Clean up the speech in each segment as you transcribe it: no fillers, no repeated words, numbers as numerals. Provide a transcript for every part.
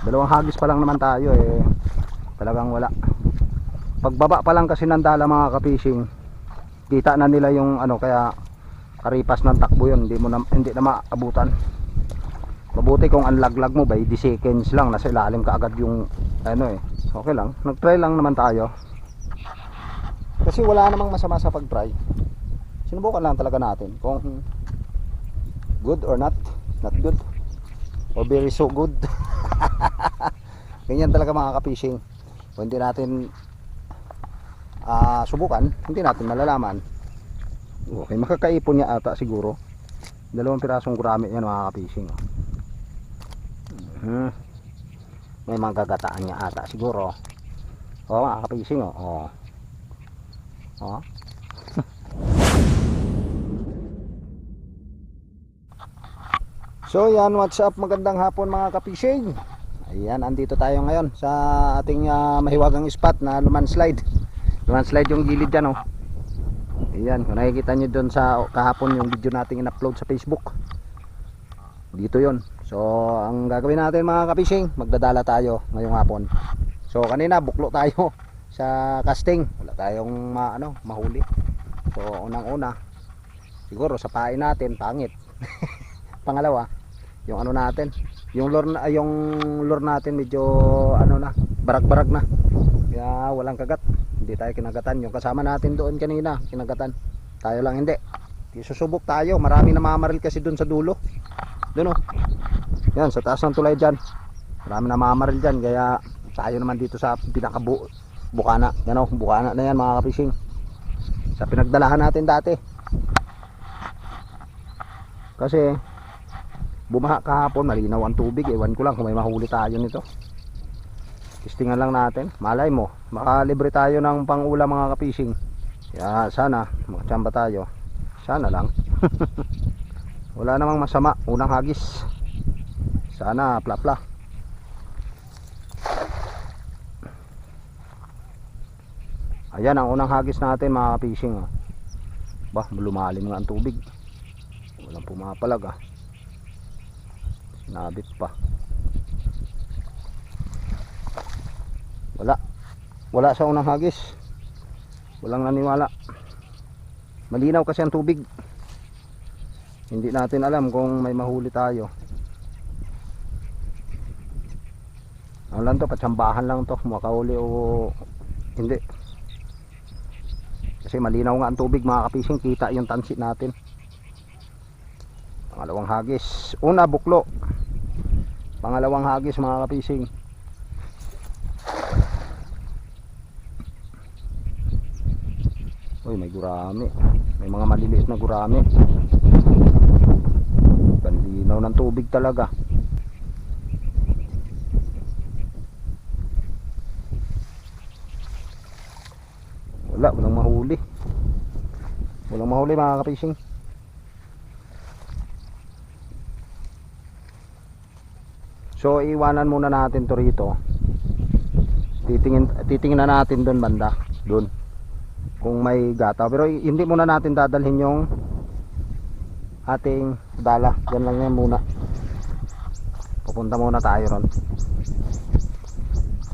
Dalawang hagis pa lang naman tayo eh. Talagang wala. Pagbaba pa lang kasi ng dala mga ka-fishing, kita na nila yung ano, kaya karipas ng takbo yun, hindi na maabutan. Mabuti kung ang laglag mo by the seconds lang, nasa ilalim ka agad yung ano eh. Okay lang, nag-try lang naman tayo. Kasi wala namang masama sa pag-try. Sinubukan lang talaga natin kung good or not good, or very so good. Ganyan talaga mga ka-fishing. Kung hindi natin subukan, hindi natin malalaman. Okay, makakaipon niya ata siguro. 2 pirasong gurami yan mga ka-fishing. May mga gagataan niya ata siguro. Mga ka-fishing. So yan, what's up, magandang hapon mga ka-fishing. Ayan, andito tayo ngayon sa ating mahiwagang spot na lumanslide yung gilid dyan oh. Ayan, kung nakikita nyo doon sa kahapon yung video nating in-upload sa Facebook, dito yon. So ang gagawin natin mga ka-fishing, magdadala tayo ngayong hapon. So kanina buklo tayo sa casting, wala tayong mahuli. So unang-una siguro sa pain natin pangit. Pangalawa, yung ano natin, yung lure natin medyo barag-barag na, kaya walang kagat. Hindi tayo kinagatan. Yung kasama natin doon kanina kinagatan, tayo lang hindi. Susubok tayo, marami namamaril kasi doon sa dulo doon oh. Yan sa taas ng tulay dyan, marami namamaril dyan, kaya tayo naman dito sa pinaka bukana. Yan oh, bukana na yan mga ka-fishing, sa pinagdalahan natin dati. Kasi bumaha kahapon, malinaw ang tubig, ewan ko lang kung may mahuli tayo nito. Testingan lang natin, malay mo makalibre tayo ng pangulam mga ka-fishing. Kaya sana makachamba tayo, sana lang. Wala namang masama, unang hagis, sana plapla. Ayan ang unang hagis natin mga ka-fishing oh. Bah, lumalim nga ang tubig, walang pumapalag nabit pa. Wala sa unang hagis, walang naniwala. Malinaw kasi ang tubig, hindi natin alam kung may mahuli tayo. Ano lang to, patsambahan lang to, makahuli o hindi. Kasi malinaw nga ang tubig mga ka-fishing, kita yung tansit natin. Pangalawang hagis, una buklo, pangalawang hagis mga ka-fishing. Uy, may gurami, may mga maliliit na gurami. Panlinaw ng tubig talaga. Walang mahuli, mga ka-fishing. So iwanan muna natin to rito. Titingin na natin doon banda, doon kung may gata, pero hindi muna natin dadalhin yung ating dala. Diyan lang yan muna, pupunta muna tayo ron.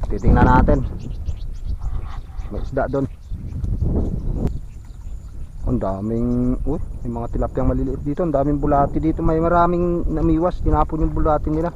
Titingnan natin, may isda doon. Ang daming may mga tilapiyang maliliit dito, ang daming bulati dito, may maraming namiwas, tinapon yung bulati nila.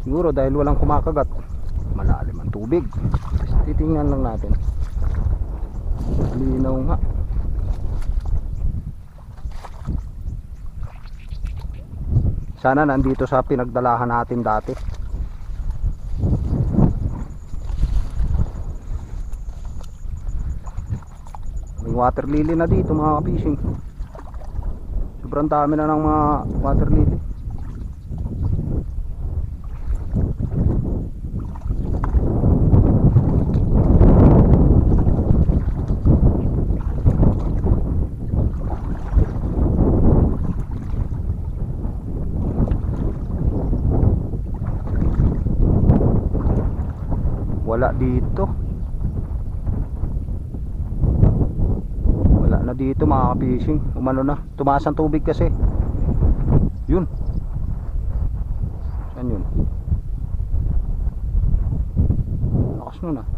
Siguro dahil walang kumakagat, malalim ang tubig. Titingnan lang natin, linaw nga. Sana nandito sa pinagdalahan natin dati. May water lily na dito mga ka-fishing. Sobrang dami na ng mga water lily. Wala dito, wala na dito mga ka-fishing. Umano na, tumaas ang tubig kasi. Yun, saan yun? nun ah.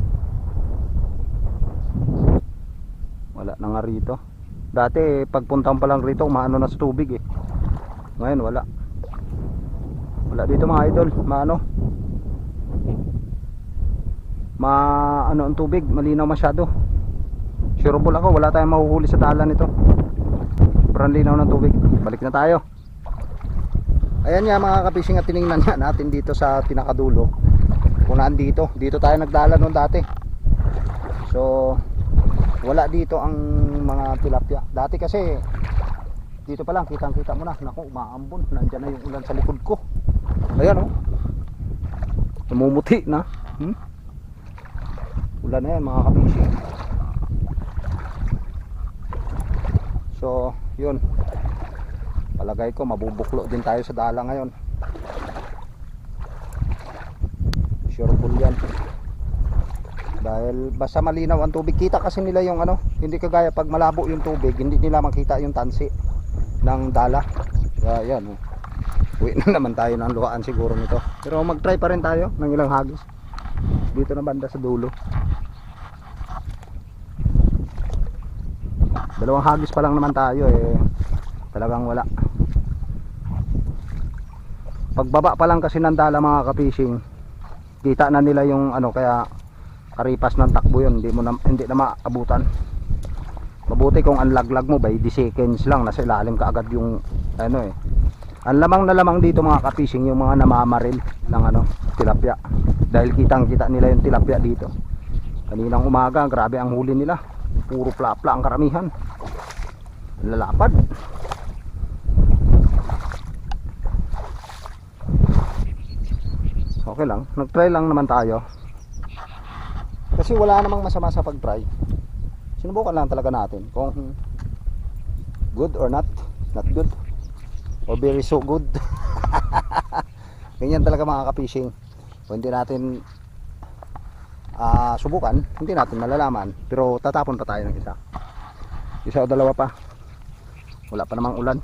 Wala na nga rito. Dati pagpunta pa lang rito maano na sa tubig eh. Ngayon wala. Wala dito mga idol, maano ang tubig, malinaw masyado. Sureball ako, wala tayong mahuhuli sa dalan nito. Sobrang linaw ng tubig. Balik na tayo. Ayan nga mga kapishing, at tinignan nga natin dito sa pinakadulo. Kung nandito, dito tayo nagdala noon dati. So wala dito ang mga tilapia. Dati kasi dito pa lang kitang kita mo na. Naku, umaambon, nandyan na yung ulan sa likod ko. Ayan oh, namumuti na. Ulan na yan mga kapishing. So yun, palagay ko mabubuklo din tayo sa dala ngayon. Sureball yan. Dahil basta malinaw ang tubig, kita kasi nila yung ano, hindi kagaya pag malabo yung tubig, hindi nila makita yung tansi ng dala. Kaya yan oh. Uwi na naman tayo ng luhaan siguro nito. Pero mag try pa rin tayo ng ilang hagis dito na banda sa dulo. Dalawang hagis pa lang naman tayo eh, talagang wala. Pagbaba pa lang kasi ng dala mga kapishing, kita na nila yung ano, kaya karipas ng takbo yun, hindi na maabutan. Mabuti kung ang laglag mo by 10 seconds lang, nasa ilalim ka agad yung ano eh. Ang lamang na lamang dito mga kapishing, yung mga namamaril ng ano, tilapia. Dahil kitang kita nila yung tilapia dito. Kaninang umaga, grabe ang huli nila. Puro plapla ang karamihan. Lalapad. Okay lang, nag-try lang naman tayo. Kasi wala namang masama sa pag-try. Sinubukan lang talaga natin kung good or not good, or very so good. Ganyan talaga mga kapishing. Kung hindi natin subukan, hindi natin malalaman. Pero tatapon pa tayo ng isa o dalawa pa. Wala pa namang ulan,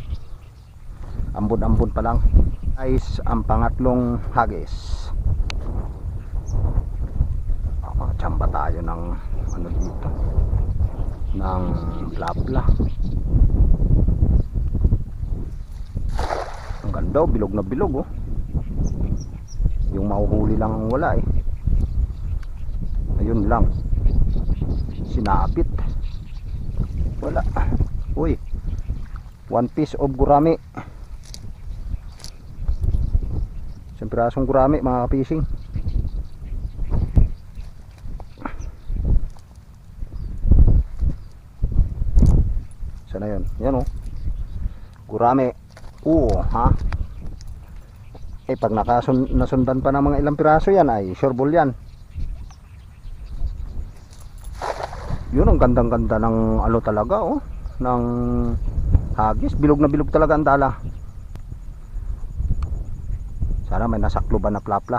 ambon-ambon pa lang. Guys, ang pangatlong hagis. Makachamba tayo ng ano dito, ng plapla. Ang ganda oh, bilog na bilog oh. Yung mahuhuli lang ang wala eh. Ayun lang, sinapit. Wala. Uy, 1 piece of gurami. Isang pirasong gurami mga kapishing. Sana yun, yan oh, gurami. Ha, eh pag nasundan pa ng mga ilang piraso yan ay sureball yan. Yun, ang gandang ganda ng ano talaga oh, ng hagis. Bilog na bilog talaga ang dala. Sana may nasakloban na plapla.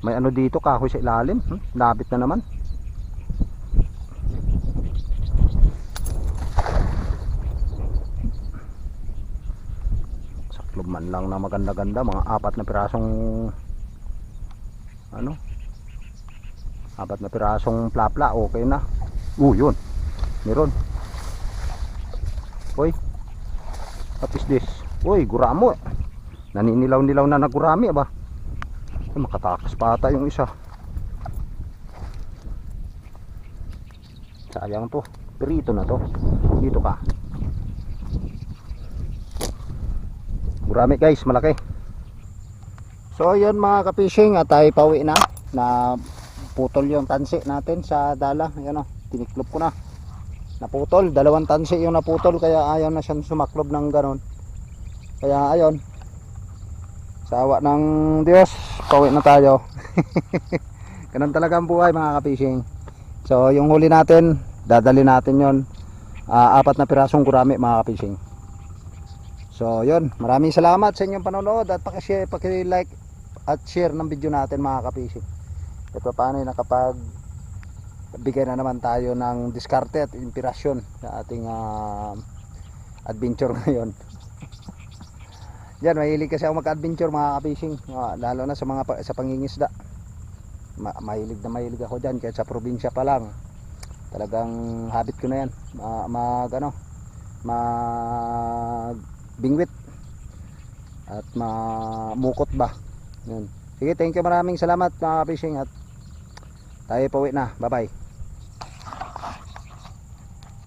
May ano dito, kahoy sa ilalim. Nabit na naman. Saklob man lang na maganda-ganda. Mga 4 na pirasong ano, 4 na pirasong plapla, okay na. Yun, meron. Uy, what is this? Uy, guramo. Naninilaw-nilaw na nagurami ba? Ay, makatakas pa ata yung isa. Sayang to, pirito na to. Dito ka. Gurami guys, malaki. So yun mga kapishing, at tayo pauwi na putol yung tansi natin sa dala. Ayan o, tiniklop ko na, naputol. 2 tansi yung naputol, kaya ayaw na siyang sumaklob ng ganon. Kaya ayun, sa awa ng Diyos, pauwi na tayo. Ganun talaga ang buhay mga kapishing. So yung huli natin, dadali natin yon, 4 na pirasong gurami mga kapishing. So yun, maraming salamat sa inyong panonood, at paki-share, paki-like at share ng video natin mga kapishing. Ito paano nakapag bigay na naman tayo ng diskarte at inspirasyon sa ating adventure ngayon. Yan, mahilig kasi ako mag-adventure mga kapishing, lalo na sa mga sa pangingisda. Mahilig ako dyan, kahit sa probinsya pa lang. Talagang habit ko na yan. Mag bingwit at mamukot ba. Yun. Sige, thank you, maraming salamat mga fishing, at tayo pauwi na. Bye bye.